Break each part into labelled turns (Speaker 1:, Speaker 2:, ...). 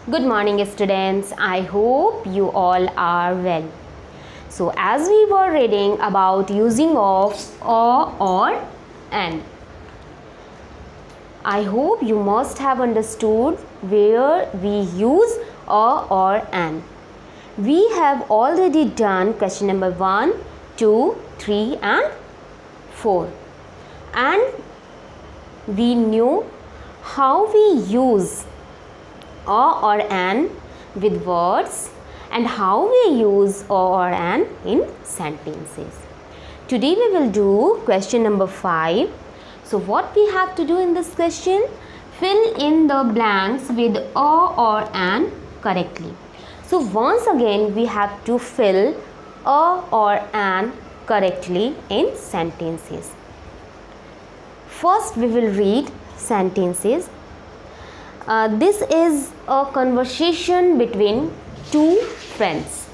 Speaker 1: Good morning, students. I hope you all are well. So, as we were reading about using of or and, I hope you must have understood where we use or and. We have already done question number 1, 2, 3 and 4. And we knew how we use or an with words and how we use or an in sentences. Today we will do question number 5. So what we have to do in this question? Fill in the blanks with or an correctly. So once again we have to fill or an correctly in sentences. First we will read sentences. This is a conversation between two friends.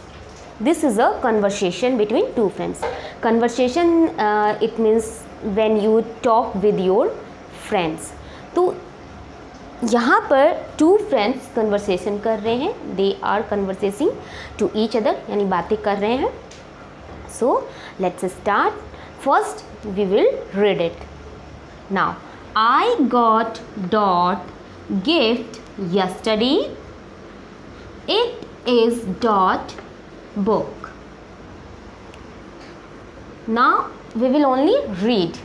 Speaker 1: This is a conversation between two friends. Conversation it means when you talk with your friends. तो यहाँ पर two friends conversation कर रहे हैं. They are conversing to each other, यानी बातें कर रहे हैं. So let's start. First we will read it. Now, I got dot gift yesterday. It is dot book. Now we will only read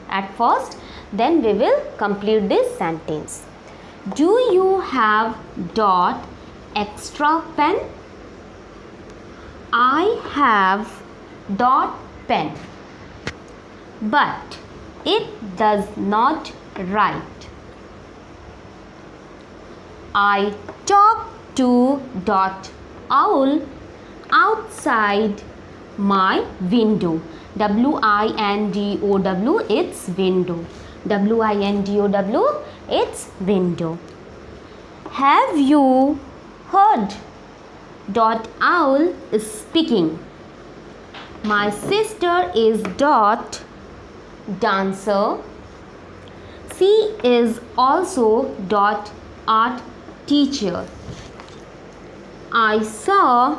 Speaker 1: at first, then we will complete this sentence. Do you have dot extra pen? I have dot pen, but it does not write. I talk to dot owl outside my window. W-I-N-D-O-W, it's window. W-I-N-D-O-W, it's window. Have you heard dot owl is speaking? My sister is dot dancer. She is also dot art teacher. I saw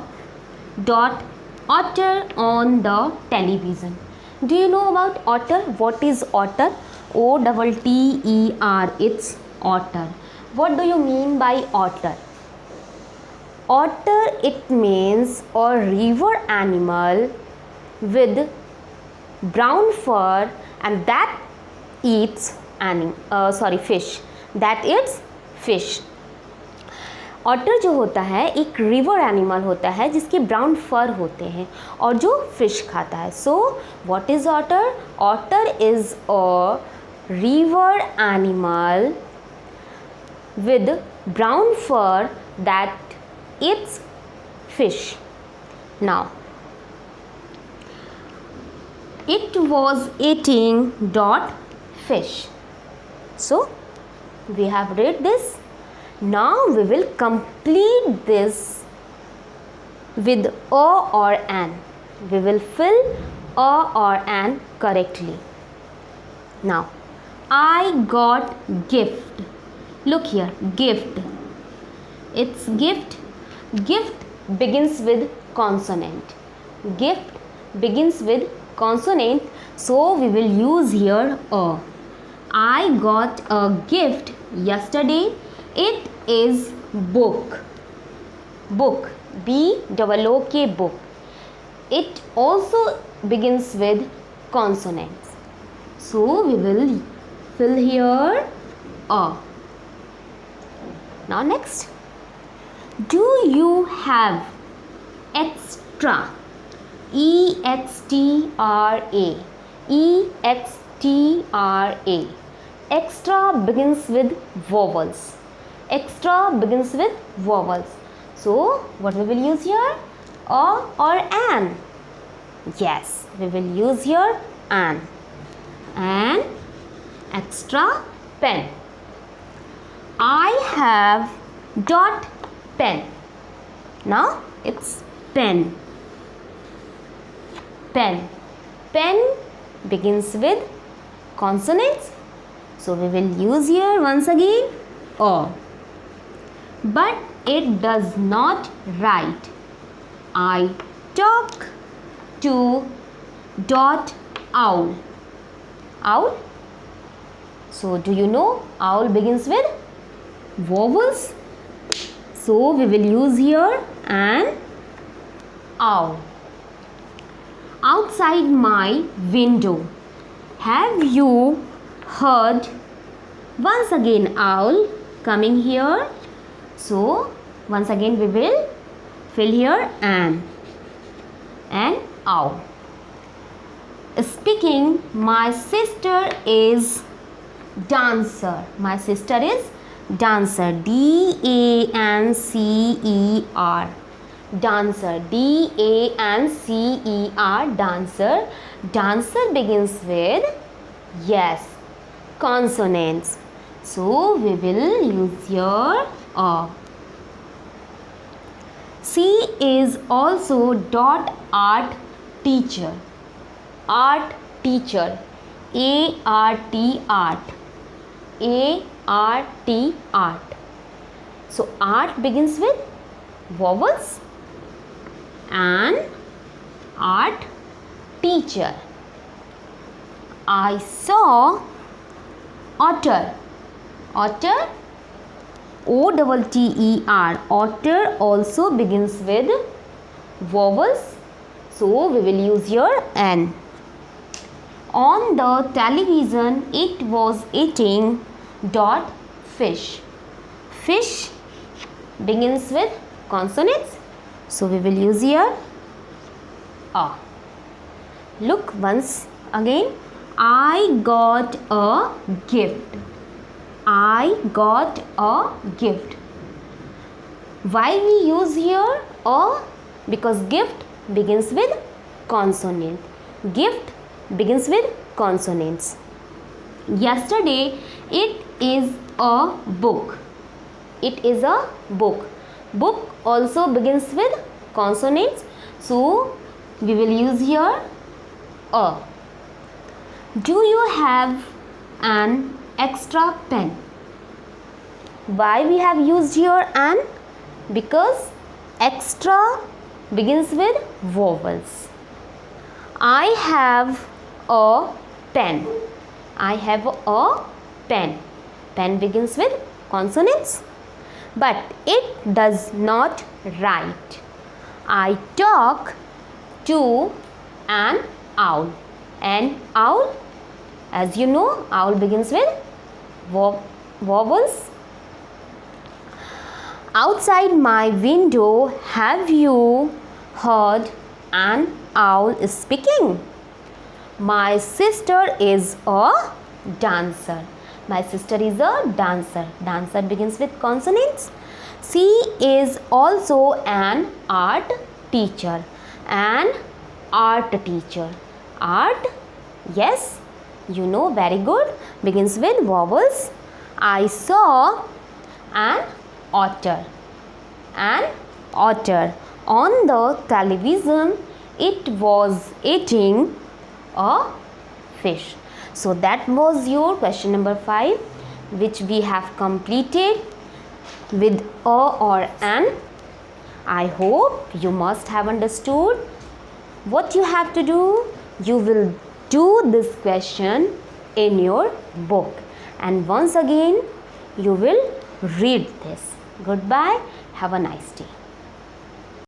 Speaker 1: dot otter on the television. Do you know about otter? What is otter? O-T-T-E-R. It's otter. What do you mean by otter? Otter, it means a river animal with brown fur and that eats fish. That eats fish. Otter जो होता है एक river animal होता है जिसके brown fur होते हैं और जो फिश खाता है. So what is otter? Otter is a river animal with brown fur that eats fish. Now it was eating dot fish. So we have read this. Now we will complete this with a or an. We will fill a or an correctly. Now, I got gift. Look here, gift. It's gift. Gift begins with consonant. Gift begins with consonant. So we will use here a. I got a gift yesterday. It is book. Book. B-O-O-K, book. It also begins with consonants. So we will fill here a. Now next. Do you have extra? E-X-T-R-A. E-X-T-R-A. Extra begins with vowels. Extra begins with vowels. So what we will use here? A or an? Yes, we will use here an. An extra pen. I have dot pen. Now it's pen. Pen. Pen begins with consonants. So we will use here once again a. but it does not write. I talk to dot owl. Owl. So do you know owl begins with vowels? So we will use here an owl. Outside my window. Have you heard? Once again owl coming here. So once again we will fill here an owl. Speaking, my sister is dancer. My sister is dancer. D-A-N-C-E-R. Dancer. D-A-N-C-E-R. Dancer. Dancer begins with, yes, consonants. So we will use here a. She is also dot art teacher. Art teacher. A-R-T art. A-R-T art. So art begins with vowels and art teacher. I saw otter. Otter, O-T-T-E-R. Otter also begins with vowels. So we will use here an. On the television it was eating dot fish. Fish begins with consonants. So we will use here a. Look once again. I got a gift. I got a gift. Why we use here a? Because gift begins with consonant. Gift begins with consonants. Yesterday it is a book. It is a book. Book also begins with consonants. So we will use here a. Do you have an extra pen? Why we have used here an? Because extra begins with vowels. I have a pen. I have a pen. Pen begins with consonants, but it does not write. I talk to an owl. An owl, as you know, owl begins with vowels. Outside my window, have you heard an owl speaking? My sister is a dancer. My sister is a dancer. Dancer begins with consonants. She is also an art teacher. An art teacher. Art, yes, you know, very good. Begins with vowels. I saw an otter. An otter. On the television, it was eating a fish. So that was your question number 5, which we have completed with a or an. I hope you must have understood. What you have to do, you will do this question in your book, and once again you will read this. Goodbye. Have a nice day.